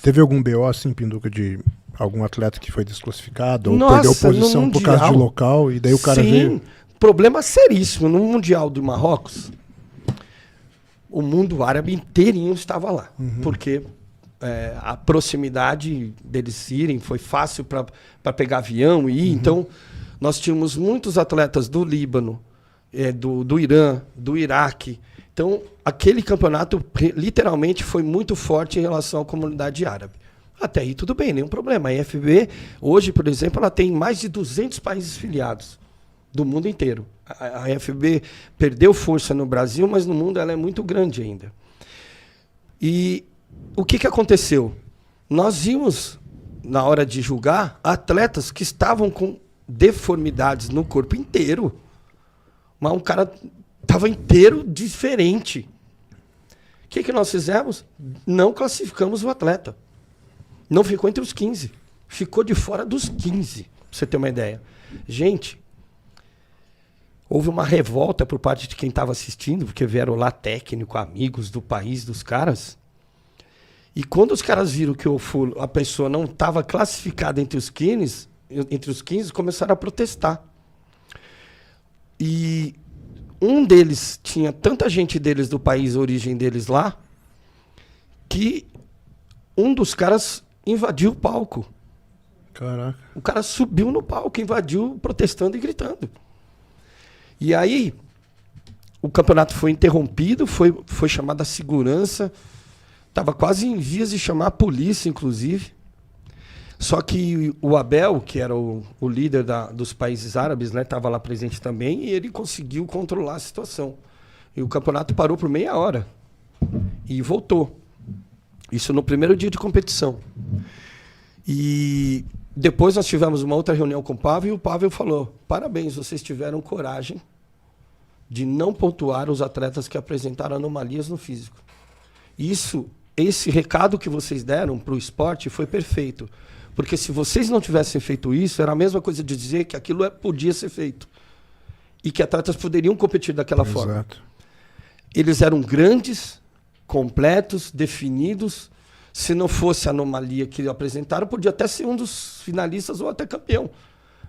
Teve algum BO assim, Pinduca, de algum atleta que foi desclassificado ou Nossa, perdeu posição no por causa de Mundial. local e daí o cara Sim, veio... problema seríssimo. No Mundial do Marrocos, o mundo árabe inteirinho estava lá. Porque a proximidade deles irem foi fácil para pegar avião e ir. Então, nós tínhamos muitos atletas do Líbano, do Irã, do Iraque. Então, aquele campeonato literalmente foi muito forte em relação à comunidade árabe. Até aí tudo bem, nenhum problema. A IFBB, hoje, por exemplo, ela tem mais de 200 países filiados do mundo inteiro. A IFBB perdeu força no Brasil, mas no mundo ela é muito grande ainda. E o que aconteceu? Nós vimos, na hora de julgar, atletas que estavam com deformidades no corpo inteiro. Mas um cara estava inteiro diferente. O que nós fizemos? Não classificamos o atleta. Não ficou entre os 15. Ficou de fora dos 15, pra você ter uma ideia. Gente, houve uma revolta por parte de quem estava assistindo, porque vieram lá técnico, amigos do país dos caras. E quando os caras viram que a pessoa não estava classificada entre os 15, começaram a protestar. E um deles tinha tanta gente deles do país, a origem deles lá, que um dos caras invadiu o palco. Caraca. O cara subiu no palco, invadiu, protestando e gritando. E aí, o campeonato foi interrompido, foi chamada a segurança, estava quase em vias de chamar a polícia, inclusive. Só que o Abel, que era o líder dos países árabes, né, estava lá presente também, e ele conseguiu controlar a situação. E o campeonato parou por meia hora e voltou. Isso no primeiro dia de competição. E depois nós tivemos uma outra reunião com o Pavel, e o Pavel falou: parabéns, vocês tiveram coragem de não pontuar os atletas que apresentaram anomalias no físico. Esse recado que vocês deram para o esporte foi perfeito. Porque se vocês não tivessem feito isso, era a mesma coisa de dizer que aquilo podia ser feito. E que atletas poderiam competir daquela forma. Eles eram grandes, completos, definidos. Se não fosse a anomalia que apresentaram, podia até ser um dos finalistas ou até campeão.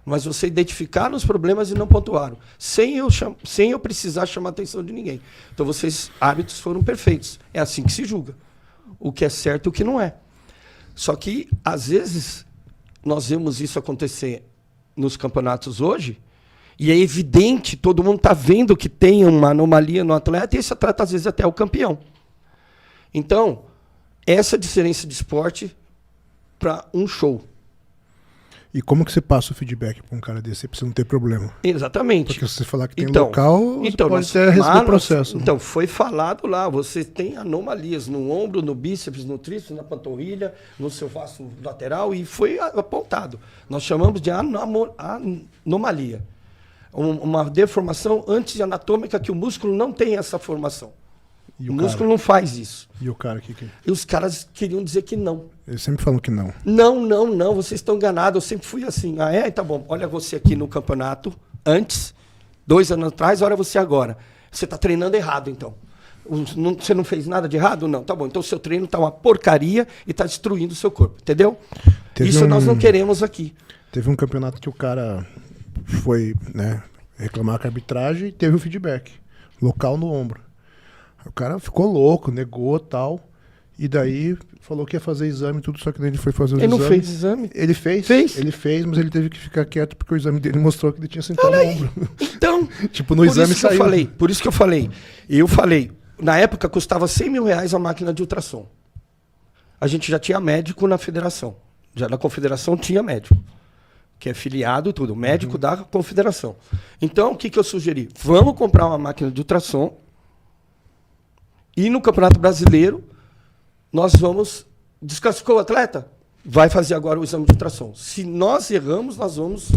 Mas você identificaram os problemas e não pontuaram. Sem eu precisar chamar a atenção de ninguém. Então vocês, árbitros, foram perfeitos. É assim que se julga. O que é certo e o que não é. Só que, às vezes, nós vemos isso acontecer nos campeonatos hoje, e é evidente, todo mundo está vendo que tem uma anomalia no atleta, e esse atleta, às vezes, até é o campeão. Então, essa diferença de esporte para um show. E como que você passa o feedback para um cara desse? Você precisa não ter problema. Exatamente. Porque se você falar que tem local, você pode ter risco do processo. Então, foi falado lá, você tem anomalias no ombro, no bíceps, no tríceps, na panturrilha, no seu vasto lateral, e foi apontado. Nós chamamos de anomalia. Uma deformação anti-anatômica, que o músculo não tem essa formação. O músculo não faz isso. E o cara que... E os caras queriam dizer que não. Eles sempre falam que não. Não, vocês estão enganados, eu sempre fui assim. Ah, é? Tá bom, olha você aqui no campeonato, antes, 2 anos atrás, olha você agora. Você está treinando errado, então. Você não fez nada de errado? Não, tá bom. Então o seu treino está uma porcaria e está destruindo o seu corpo, entendeu? Isso nós não queremos aqui. Teve um campeonato que o cara foi, né, reclamar com a arbitragem e teve o feedback. Local no ombro. O cara ficou louco, negou e tal. E daí falou que ia fazer exame e tudo, só que daí ele foi fazer o exame. Ele não fez exame? Ele fez? Ele fez, mas ele teve que ficar quieto porque o exame dele mostrou que ele tinha sintoma no ombro. Então, tipo, no exame saiu. Por isso que eu falei. Na época custava R$100 mil a máquina de ultrassom. A gente já tinha médico na federação. Já na confederação tinha médico. Que é filiado e tudo. Médico da confederação. Então, o que eu sugeri? Vamos comprar uma máquina de ultrassom. E no Campeonato Brasileiro, nós vamos... Desclassificou o atleta? Vai fazer agora o exame de ultrassom. Se nós erramos, nós vamos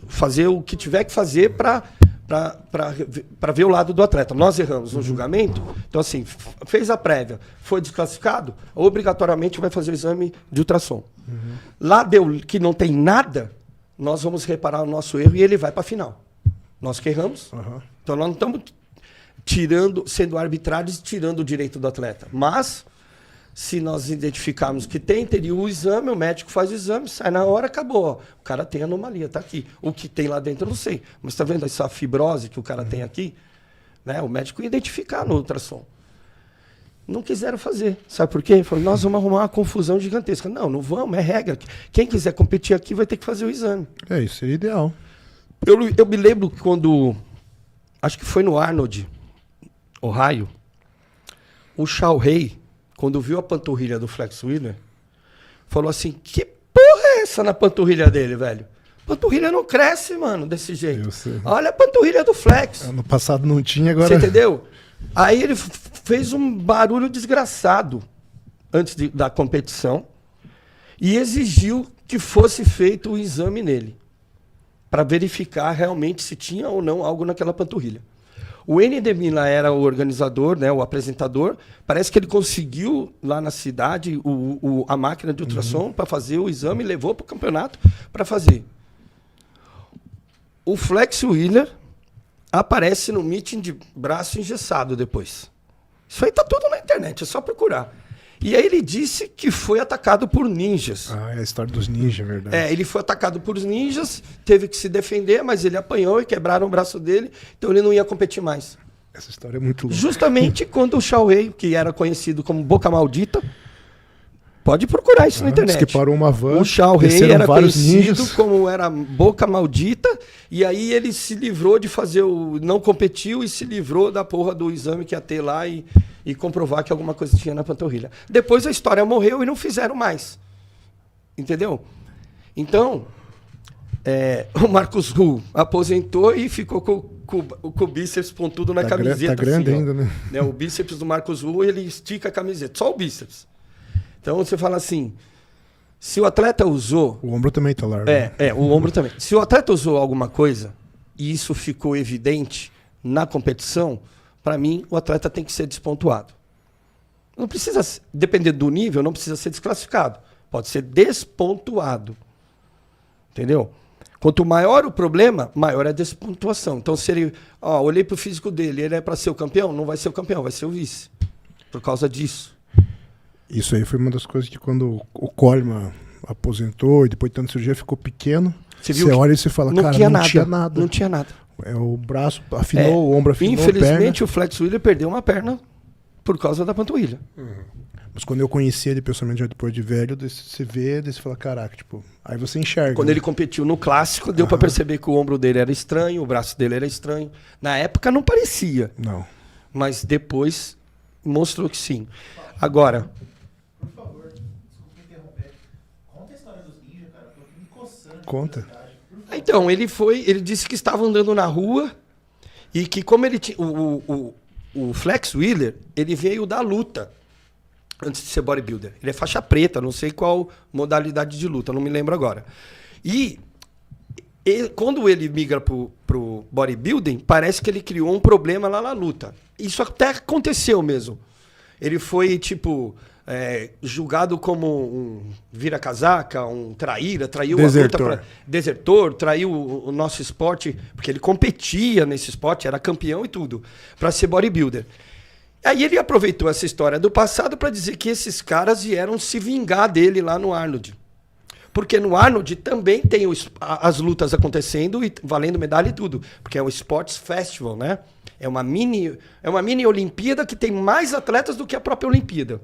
fazer o que tiver que fazer para ver o lado do atleta. Nós erramos no julgamento. Então, assim, fez a prévia, foi desclassificado, obrigatoriamente vai fazer o exame de ultrassom. Lá deu que não tem nada, nós vamos reparar o nosso erro e ele vai para a final. Nós que erramos. Então, nós não estamos sendo arbitrários e tirando o direito do atleta. Mas, se nós identificarmos que teria o exame, o médico faz o exame, sai na hora, acabou. Ó. O cara tem anomalia, tá aqui. O que tem lá dentro eu não sei. Mas tá vendo essa fibrose que o cara tem aqui? Né? O médico ia identificar no ultrassom. Não quiseram fazer. Sabe por quê? Falaram, nós vamos arrumar uma confusão gigantesca. Não vamos, é regra. Quem quiser competir aqui vai ter que fazer o exame. Isso seria ideal. Eu me lembro quando, acho que foi no Arnold, Ohio, o Shaw Rey, quando viu a panturrilha do Flex Wheeler, falou assim, que porra é essa na panturrilha dele, velho? Panturrilha não cresce, mano, desse jeito. Olha a panturrilha do Flex. No passado não tinha, agora... Você entendeu? Aí ele fez um barulho desgraçado antes da competição e exigiu que fosse feito o exame nele para verificar realmente se tinha ou não algo naquela panturrilha. O ND Milan era o organizador, né, o apresentador. Parece que ele conseguiu lá na cidade a máquina de ultrassom para fazer o exame e levou para o campeonato para fazer. O Flex Wheeler aparece no meeting de braço engessado depois. Isso aí tá tudo na internet, é só procurar. E aí ele disse que foi atacado por ninjas. É a história dos ninjas, é verdade. Ele foi atacado por ninjas, teve que se defender, mas ele apanhou e quebraram o braço dele, então ele não ia competir mais. Essa história é muito louca. Justamente quando o Shaw Rey, que era conhecido como Boca Maldita, pode procurar isso na internet. Que parou uma van, o Shaw Rey era conhecido ninjas. como era Boca Maldita, e aí ele se livrou de fazer não competiu e se livrou da porra do exame que ia ter lá e comprovar que alguma coisa tinha na panturrilha. Depois a história morreu e não fizeram mais. Entendeu? Então, o Marcos Ruhl aposentou e ficou com o bíceps pontudo na camiseta. Tá grande assim, ainda, né? O bíceps do Marcos Ruhl, ele estica a camiseta, só o bíceps. Então você fala assim, se o atleta usou... O ombro também tá largo. O ombro também. Se o atleta usou alguma coisa e isso ficou evidente na competição, para mim o atleta tem que ser despontuado. Não precisa, dependendo do nível, não precisa ser desclassificado. Pode ser despontuado. Entendeu? Quanto maior o problema, maior é a despontuação. Então se ele... olhei para o físico dele, ele é para ser o campeão? Não vai ser o campeão, vai ser o vice. Por causa disso. Isso aí foi uma das coisas que quando o Coleman aposentou e depois de tanta cirurgia ficou pequeno, você olha e você fala, cara, não tinha nada. Não tinha nada. O braço afinou, o ombro afinou, infelizmente o Flex Wheeler perdeu uma perna por causa da panturrilha. Mas quando eu conheci ele pessoalmente já depois de velho, você vê, você fala, caraca, tipo, aí você enxerga. Quando ele competiu no clássico, deu para perceber que o ombro dele era estranho, o braço dele era estranho. Na época não parecia. Não. Mas depois mostrou que sim. Agora... Por favor, desculpa me interromper. Conta a história dos ninjas, cara. Tô me coçando. Conta. Então, ele disse que estava andando na rua e que como ele tinha... O Flex Wheeler, ele veio da luta antes de ser bodybuilder. Ele é faixa preta, não sei qual modalidade de luta, não me lembro agora. E quando ele migra pro bodybuilding, parece que ele criou um problema lá na luta. Isso até aconteceu mesmo. Ele foi, julgado como um vira-casaca, um traíra, traiu desertor. a luta desertor, traiu o nosso esporte, porque ele competia nesse esporte, era campeão e tudo, para ser bodybuilder. Aí ele aproveitou essa história do passado para dizer que esses caras vieram se vingar dele lá no Arnold. Porque no Arnold também tem as lutas acontecendo e valendo medalha e tudo, porque é o Sports Festival, né? É uma mini Olimpíada que tem mais atletas do que a própria Olimpíada.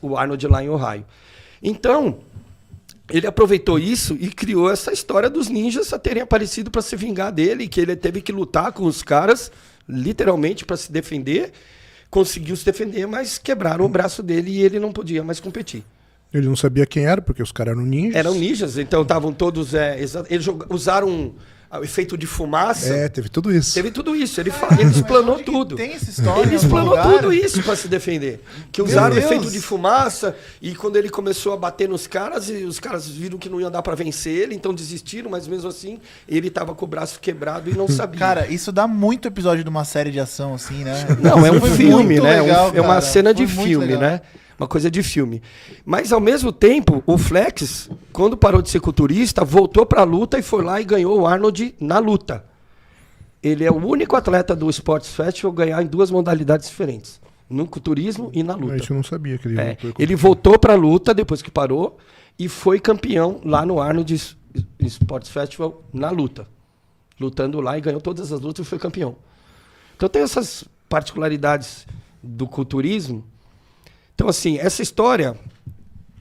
O Arnold lá em Ohio. Então, ele aproveitou isso e criou essa história dos ninjas a terem aparecido para se vingar dele, que ele teve que lutar com os caras, literalmente, para se defender. Conseguiu se defender, mas quebraram o braço dele e ele não podia mais competir. Ele não sabia quem era, porque os caras eram ninjas. Eram ninjas, então estavam todos... eles usaram o efeito de fumaça. Teve tudo isso. Teve tudo isso. Ele explanou tudo. Tem essa história. Ele explanou tudo isso para se defender. Que usaram o efeito de fumaça e quando ele começou a bater nos caras, e os caras viram que não ia dar para vencer ele, então desistiram, mas mesmo assim ele tava com o braço quebrado e não sabia. Cara, isso dá muito episódio de uma série de ação, assim, né? Não, é um filme, né? Legal, é uma cena de foi filme, né? Uma coisa de filme. Mas, ao mesmo tempo, o Flex, quando parou de ser culturista, voltou para a luta e foi lá e ganhou o Arnold na luta. ele é o único atleta do Sports Festival a ganhar em 2 modalidades diferentes. No culturismo e na luta. Mas eu não sabia que ele voltou. Ele voltou para a luta depois que parou e foi campeão lá no Arnold Sports Festival na luta. Lutando lá e ganhou todas as lutas e foi campeão. Então tem essas particularidades do culturismo. Então, assim, essa história...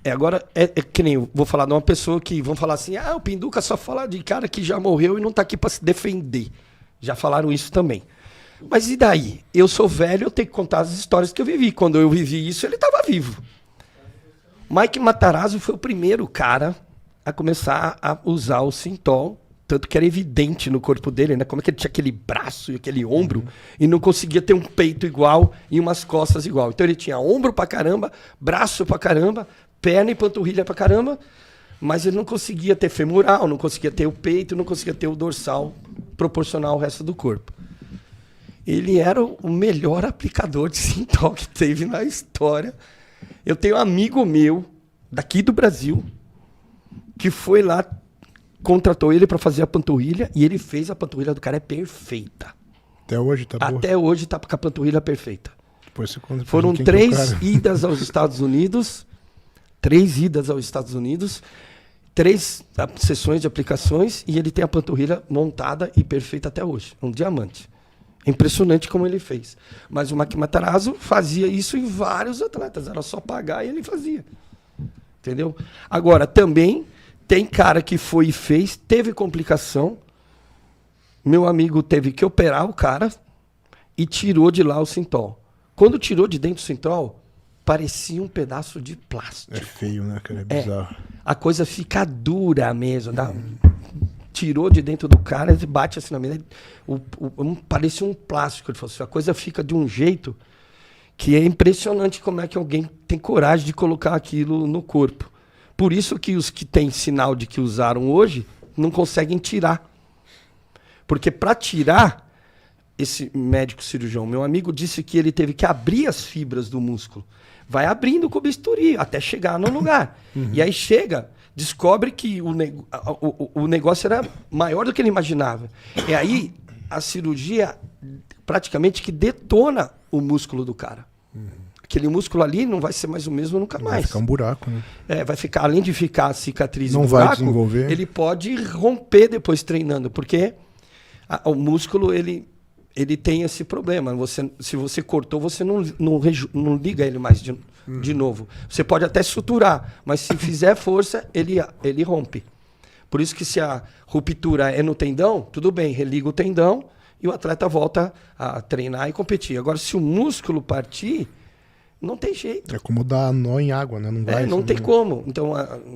Agora, é que nem eu vou falar de uma pessoa que vão falar assim, o Pinduca só fala de cara que já morreu e não tá aqui para se defender. Já falaram isso também. Mas e daí? Eu sou velho, eu tenho que contar as histórias que eu vivi. Quando eu vivi isso, ele estava vivo. Mike Matarazzo foi o primeiro cara a começar a usar o Synthol, tanto que era evidente no corpo dele, né? Como é que ele tinha aquele braço e aquele ombro e não conseguia ter um peito igual e umas costas igual. Então ele tinha ombro pra caramba, braço pra caramba, perna e panturrilha pra caramba, mas ele não conseguia ter femoral, não conseguia ter o peito, não conseguia ter o dorsal proporcional ao resto do corpo. Ele era o melhor aplicador de Synthol que teve na história. Eu tenho um amigo meu, daqui do Brasil, que foi lá, contratou ele para fazer a panturrilha, e ele fez a panturrilha do cara, é perfeita. Até hoje tá boa. Até hoje tá com a panturrilha perfeita. Depois você conta pra Foram gente quem que é o 3 cara. idas aos Estados Unidos, 3 idas aos Estados Unidos, 3 sessões de aplicações, e ele tem a panturrilha montada e perfeita até hoje. Um diamante. Impressionante como ele fez. Mas o Mike Matarazzo fazia isso em vários atletas. Era só pagar e ele fazia. Entendeu? Agora, também tem cara que foi e fez, teve complicação. Meu amigo teve que operar o cara e tirou de lá o Synthol. Quando tirou de dentro o Synthol, parecia um pedaço de plástico. É feio, né, cara? É bizarro. A coisa fica dura mesmo. Tirou de dentro do cara, ele bate assim na mesa. Parecia um plástico. Ele falou assim, a coisa fica de um jeito que é impressionante como é que alguém tem coragem de colocar aquilo no corpo. Por isso que os que têm sinal de que usaram hoje não conseguem tirar. Porque para tirar, esse médico cirurgião, meu amigo, disse que ele teve que abrir as fibras do músculo. Vai abrindo com o bisturi até chegar no lugar. E aí chega, descobre que o negócio era maior do que ele imaginava. E aí a cirurgia praticamente que detona o músculo do cara. Aquele músculo ali não vai ser mais o mesmo nunca mais. Vai ficar um buraco, né? Vai ficar, além de ficar a cicatriz Não e vai buraco, desenvolver. ele pode romper depois treinando, porque o músculo ele tem esse problema. Se você cortou, você não liga ele mais de novo. Você pode até suturar, mas se fizer força, ele rompe. Por isso que se a ruptura é no tendão, tudo bem, religa o tendão e o atleta volta a treinar e competir. Agora, se o músculo partir, não tem jeito. É como dar nó em água, né? Não vai. Não tem como. Então,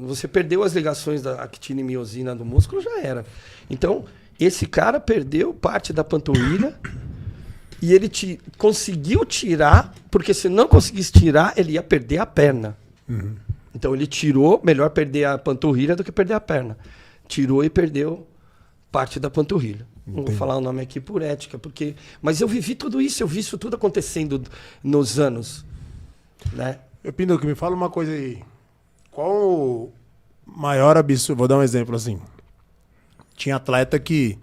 você perdeu as ligações da actina e miosina do músculo, já era. Então, esse cara perdeu parte da panturrilha e ele conseguiu tirar, porque se não conseguisse tirar, ele ia perder a perna. Então, ele tirou, melhor perder a panturrilha do que perder a perna. Tirou e perdeu parte da panturrilha. Não vou falar o nome aqui por ética, mas eu vivi tudo isso, eu vi isso tudo acontecendo nos anos. Né? Pinduca, me fala uma coisa aí. Qual o maior absurdo? Vou dar um exemplo assim. Tinha atleta que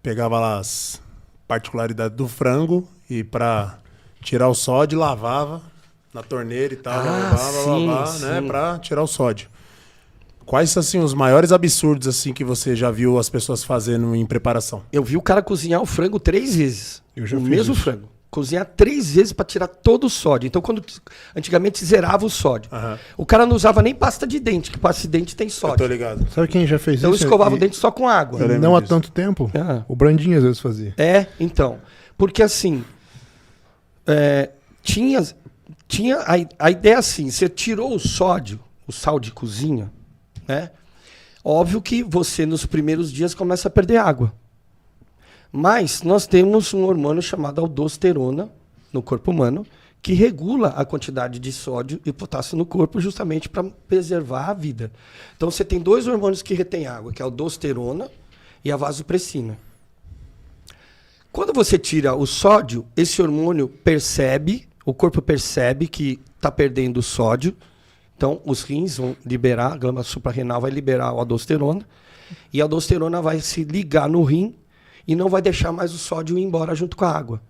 pegava lá as particularidades do frango e pra tirar o sódio lavava na torneira e tal, lavava, né, pra tirar o sódio. Quais assim os maiores absurdos assim que você já viu as pessoas fazendo em preparação? Eu vi o cara cozinhar o frango 3 vezes. Eu já o fiz mesmo isso. frango. Cozinhar 3 vezes para tirar todo o sódio. Então, antigamente zerava o sódio. O cara não usava nem pasta de dente, que pasta de dente tem Eu tô sódio. ligado. Sabe quem já fez Então, eu isso? escovava E- o dente só com água. Eu lembro Não há disso. tanto tempo. Ah. O Brandinho às vezes fazia. Então. Porque assim, tinha a ideia assim, você tirou o sódio, o sal de cozinha, né? Óbvio que você nos primeiros dias começa a perder água. Mas nós temos um hormônio chamado aldosterona no corpo humano que regula a quantidade de sódio e potássio no corpo justamente para preservar a vida. Então você tem 2 hormônios que retêm água, que é a aldosterona e a vasopressina. Quando você tira o sódio, esse hormônio o corpo percebe que está perdendo o sódio. Então, os rins vão liberar, a glândula suprarrenal vai liberar a aldosterona, e a aldosterona vai se ligar no rim e não vai deixar mais o sódio ir embora junto com a água.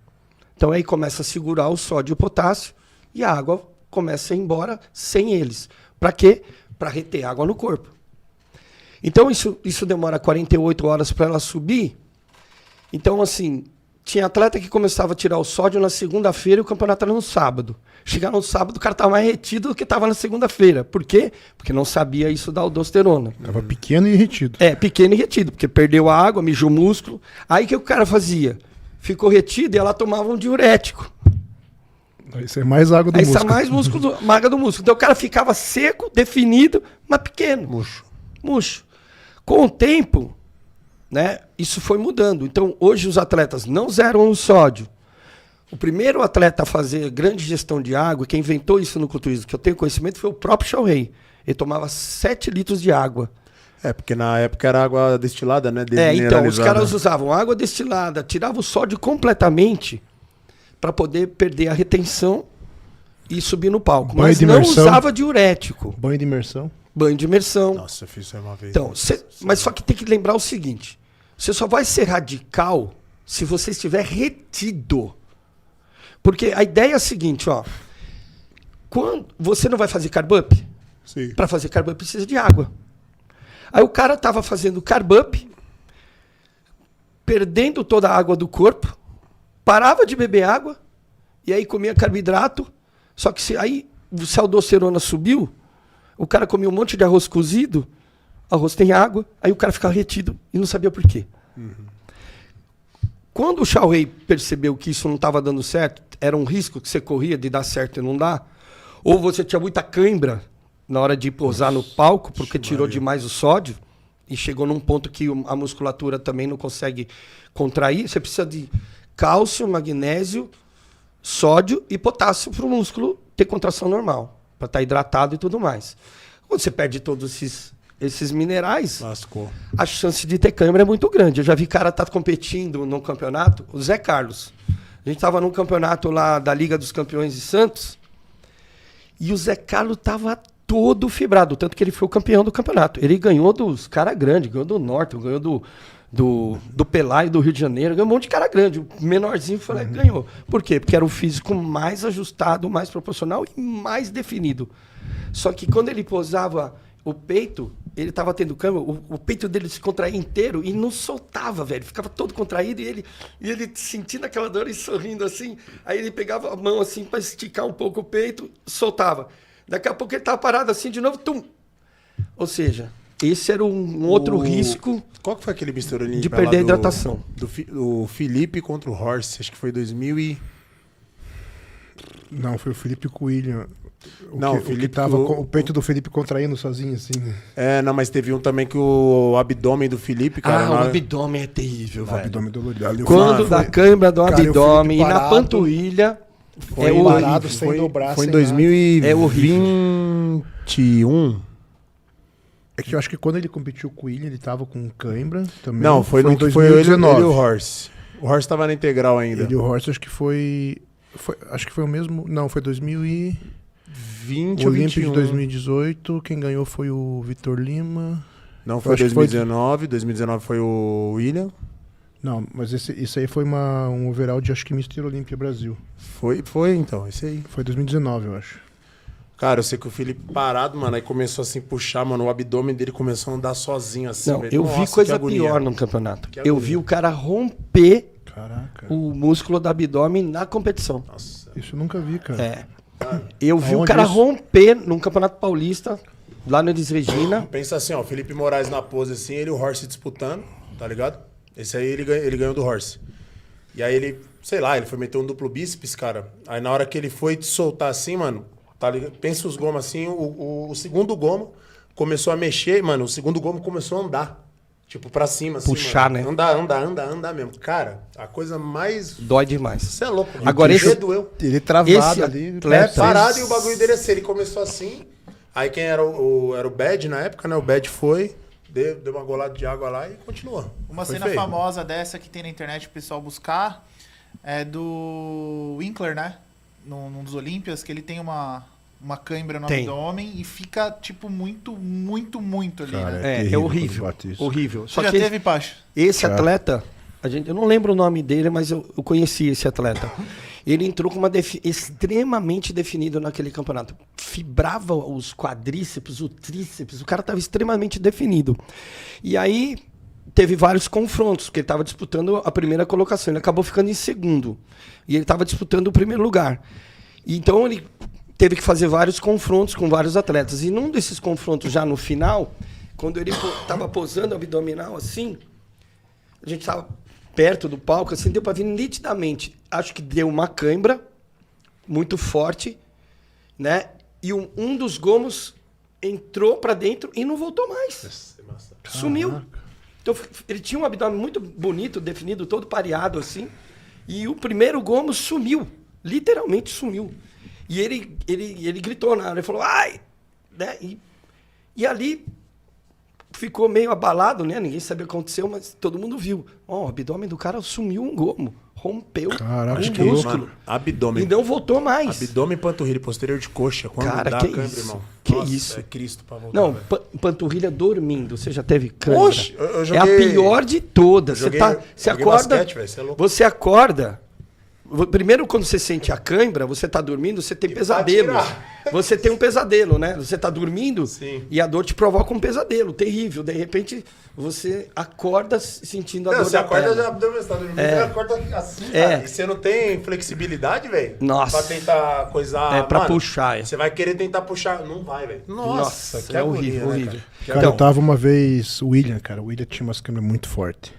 Então aí começa a segurar o sódio e o potássio e a água começa a ir embora sem eles. Para quê? Para reter água no corpo. Então isso demora 48 horas para ela subir. Então assim, tinha atleta que começava a tirar o sódio na segunda-feira e o campeonato era no sábado. Chegar no sábado, o cara estava mais retido do que estava na segunda-feira. Por quê? Porque não sabia isso da aldosterona. Tava pequeno e retido. Pequeno e retido, porque perdeu a água, mijou o músculo. Aí o que o cara fazia? Ficou retido e ela tomava um diurético. Aí sai mais água do Aí músculo. sai mais músculo, maga do músculo. Então o cara ficava seco, definido, mas pequeno. Murcho. Com o tempo, né, isso foi mudando. Então hoje os atletas não zeram o sódio. O primeiro atleta a fazer grande gestão de água, quem inventou isso no culturismo, que eu tenho conhecimento, foi o próprio Shaw Ray. Ele tomava 7 litros de água. Porque na época era água destilada, né? Então, os caras usavam água destilada, tiravam o sódio completamente para poder perder a retenção e subir no palco. Banho Mas de não imersão. usava diurético. Banho de imersão. Banho de imersão. Nossa, eu fiz isso aí uma vez. Então, mas só que tem que lembrar o seguinte: você só vai ser radical se você estiver retido. Porque a ideia é a seguinte, ó. Quando você não vai fazer carb up? Sim. Para fazer carb up precisa de água. Aí o cara estava fazendo carb up, perdendo toda a água do corpo, parava de beber água, e aí comia carboidrato, só que se a aldosterona subiu, o cara comia um monte de arroz cozido, arroz tem água, aí o cara ficava retido e não sabia por quê. Quando o Shaw Ray percebeu que isso não estava dando certo, era um risco que você corria de dar certo e não dar, ou você tinha muita cãibra na hora de posar no palco, porque tirou demais o sódio, e chegou num ponto que a musculatura também não consegue contrair, você precisa de cálcio, magnésio, sódio e potássio para o músculo ter contração normal, para estar hidratado e tudo mais. Quando você perde todos esses minerais, Lascou. a chance de ter câimbra é muito grande. Eu já vi cara tá competindo num campeonato, o Zé Carlos. A gente estava num campeonato lá da Liga dos Campeões de Santos, e o Zé Carlos tava todo fibrado, tanto que ele foi o campeão do campeonato. Ele ganhou dos caras grandes, ganhou do Norte, ganhou do Pelaio, do Rio de Janeiro, ganhou um monte de cara grande. O menorzinho foi lá e ganhou. Por quê? Porque era o físico mais ajustado, mais proporcional e mais definido. Só que quando ele posava o peito, ele tava tendo câmbio, o peito dele se contraía inteiro e não soltava, velho. Ficava todo contraído e ele sentindo aquela dor e sorrindo assim. Aí ele pegava a mão assim para esticar um pouco o peito, soltava. Daqui a pouco ele tava parado assim de novo, tum. Ou seja, esse era um outro risco. Qual que foi aquele misturinho de perder a hidratação? O Felipe contra o Horse, acho que foi 2000 e... Não, foi o Felipe com o William. Não, o Felipe tava com o peito do Felipe contraindo sozinho, assim. Não, mas teve um também que o abdômen do Felipe, cara... o abdômen é terrível, O velho. abdômen dolorido. Ali Quando dá câimbra do Cara, abdômen e eu fui na parado. panturrilha, Foi é parado horrível. sem dobrar, Foi em sem nada. 2021. É que eu acho que quando ele competiu com o William, ele tava com cãibra também. Não, foi em no foi ele 2019. e o Horse. O Horse tava na integral ainda. Ele e o Horst, acho que foi... Acho que foi o mesmo... Não, foi 2000 20 o ou Olímpio 21. de 2018. Quem ganhou foi o Vitor Lima. Não, foi acho que foi- 2019. 2019 foi o William. Não, mas isso aí foi um overall de, acho que Mr. Olímpia Brasil. Foi então, esse aí. Foi 2019, eu acho. Cara, eu sei que o Felipe parado, mano, aí começou assim, puxar, mano, o abdômen dele começou a andar sozinho, assim. Não, velho. eu Nossa, vi que coisa agonia. pior no campeonato. Que Eu agonia. vi o cara romper Caraca. o músculo do abdômen na competição. Nossa. Isso eu nunca vi, cara. É. Eu vi o Aonde cara isso? romper num campeonato paulista, lá no Elis Regina. Pensa assim, ó, o Felipe Moraes na pose assim, ele e o Horse disputando, tá ligado? Esse aí ele ganhou do Horse. E aí ele, sei lá, ele foi meter um duplo bíceps, cara. Aí na hora que ele foi te soltar assim, mano, tá ligado? Pensa os gomos assim, o segundo gomo começou a mexer, mano, o segundo gomo começou a andar. Tipo, pra cima, assim, Puxar, mano. né? Andar mesmo. Cara, a coisa mais... Dói demais. Você é louco. Agora o esse- dedo doeu. Ele travado Esse ali. atleta- Parado e o bagulho dele assim, ele começou assim. Aí quem era era o Bad na época, né? O Bad foi, deu uma golada de água lá e continuou. Uma Foi cena feio. famosa dessa que tem na internet o pessoal buscar é do Winkler, né? Num dos Olímpias, que ele tem uma cãibra no Tem. abdômen e fica, tipo, muito ali, Cara, né? É terrível horrível. quando bate isso. Horrível. Você Só já que teve, Pacho? esse Já. atleta, eu não lembro o nome dele, mas eu conheci esse atleta. Ele entrou com extremamente definido naquele campeonato. Fibrava os quadríceps, o tríceps, o cara estava extremamente definido. E aí teve vários confrontos, porque ele estava disputando a primeira colocação. Ele acabou ficando em segundo. E ele estava disputando o primeiro lugar. E então ele teve que fazer vários confrontos com vários atletas. E num desses confrontos, já no final, quando ele estava posando abdominal assim, a gente estava perto do palco, assim, deu para ver nitidamente. Acho que deu uma cãibra muito forte, né? E um dos gomos entrou para dentro e não voltou mais. Sumiu. Então ele tinha um abdômen muito bonito, definido, todo pareado assim, e o primeiro gomo sumiu, literalmente sumiu. E ele gritou na hora, ele falou, ai! Né? E ali ficou meio abalado, né? Ninguém sabia o que aconteceu, mas todo mundo viu. Ó, o abdômen do cara sumiu um gomo. Rompeu Caraca, um músculo. Mano, abdômen. E não voltou mais. Abdômen, panturrilha, posterior de coxa. Quando Cara, dá que câimbra, isso? irmão. Que Nossa, isso? É Cristo pra voltar. Não, velho. panturrilha dormindo. Você já teve cãibra? Oxe, eu É joguei- a pior de todas. eu Você joguei- você joguei acorda. basquete, velho, você é louco. Você acorda. Primeiro, quando você sente a cãibra, você tá dormindo, você tem pesadelo. tirar. Você tem um pesadelo, né? Você tá dormindo Sim. e a dor te provoca um pesadelo terrível. De repente, você acorda sentindo a Não, dor você da acorda perna. já abdômen, você tá dormindo, você acorda assim, É. cara. E você não tem flexibilidade, velho? Nossa. Pra tentar coisar. É, pra mano, puxar, é. Você vai querer tentar puxar. Não vai, velho. Nossa, que é agonia, horrível, né, horrível. cara? Cara, eu tava uma vez, o William tinha umas câmeras muito fortes.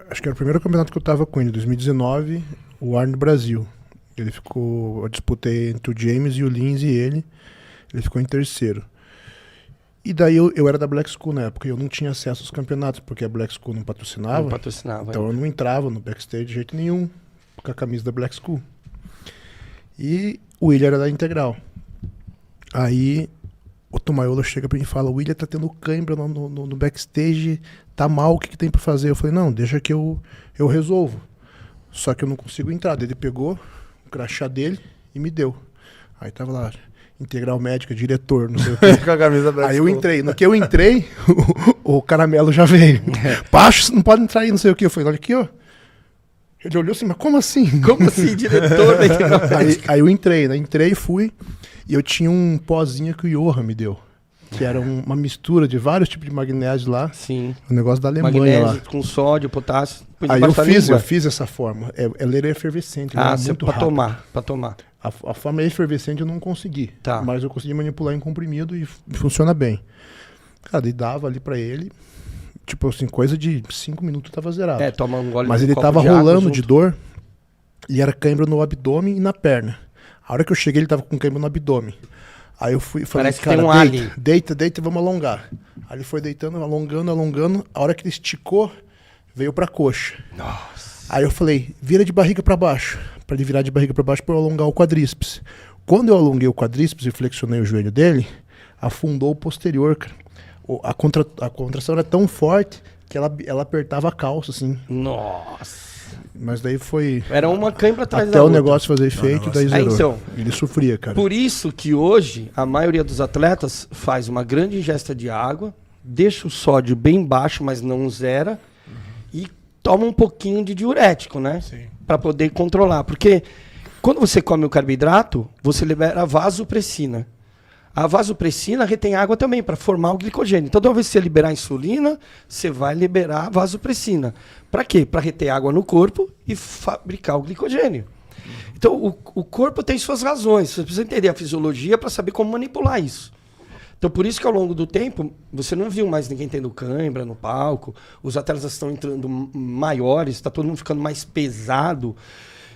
Acho que era o primeiro campeonato que eu tava com ele, 2019, o Ar no Brasil. Ele ficou, eu disputei entre o James e o Lins e ele ficou em terceiro. E daí eu era da Black School na época, e eu não tinha acesso aos campeonatos, porque a Black School não patrocinava. Não patrocinava. Então eu não entrava no backstage de jeito nenhum com a camisa da Black School. E o William era da Integral. Aí o Tomaiolo chega pra mim e fala, o William tá tendo cãibra no backstage, tá mal, o que tem pra fazer? Eu falei, não, deixa que eu resolvo. Só que eu não consigo entrar. Daí ele pegou o crachá dele e me deu. Aí tava lá, Integral Médica, diretor, não sei o quê. Com a camisa Black Aí eu School. entrei. No que eu entrei, o caramelo já veio. Pacho, não pode entrar aí, não sei o que. Eu falei, olha aqui, ó. Ele olhou assim, mas como assim? Como assim, diretor da Integral Aí eu entrei, né? Entrei, fui. E eu tinha um pozinho que o Johan me deu. Que era uma mistura de vários tipos de magnésio lá. Sim. Um negócio da Alemanha Magnésio lá. com sódio, potássio. Põe Aí eu debaixo da língua. fiz essa forma. Ela era efervescente, ela Ah, era você muito pra rápida. tomar. A forma efervescente eu não consegui. Tá. Mas eu consegui manipular em comprimido e funciona bem. Cara, e dava ali pra ele. Tipo assim, coisa de 5 minutos tava zerado. É, toma um gole Mas de ele copo tava de água rolando junto. de dor e era cãibra no abdômen e na perna. A hora que eu cheguei, ele tava com cãibra no abdômen. Aí eu falei, Parece que cara, tem um deita, alien. deita, vamos alongar. Aí ele foi deitando, alongando. A hora que ele esticou, veio pra coxa. Nossa. Aí eu falei, vira de barriga pra baixo. Pra ele virar de barriga pra baixo pra eu alongar o quadríceps. Quando eu alonguei o quadríceps e flexionei o joelho dele, afundou o posterior, cara. A contração era tão forte que ela apertava a calça, assim. Nossa. Mas daí foi Era uma cãibra atrás até da o outra. negócio fazer efeito, daí zerou. então, Ele sofria, cara. Por isso que hoje a maioria dos atletas faz uma grande ingesta de água, deixa o sódio bem baixo, mas não zera, e toma um pouquinho de diurético, né? Sim. Para poder controlar. Porque quando você come o carboidrato, você libera vasopressina. A vasopressina retém água também para formar o glicogênio. Então, toda vez que você liberar a insulina, você vai liberar a vasopressina. Para quê? Para reter água no corpo e fabricar o glicogênio. Então, o corpo tem suas razões. Você precisa entender a fisiologia para saber como manipular isso. Então, por isso que ao longo do tempo, você não viu mais ninguém tendo cãibra no palco, os atletas estão entrando maiores, está todo mundo ficando mais pesado,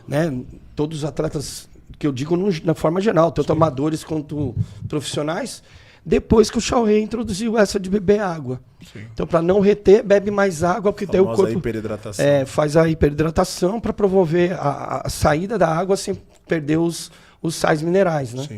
né? Todos os atletas, que eu digo na forma geral, tanto amadores quanto profissionais, depois que o Shaolin introduziu essa de beber água. Sim. Então, para não reter, bebe mais água, porque daí o Famosa corpo hiperidratação. faz a hiperidratação para promover a saída da água sem perder os sais minerais, né? Sim.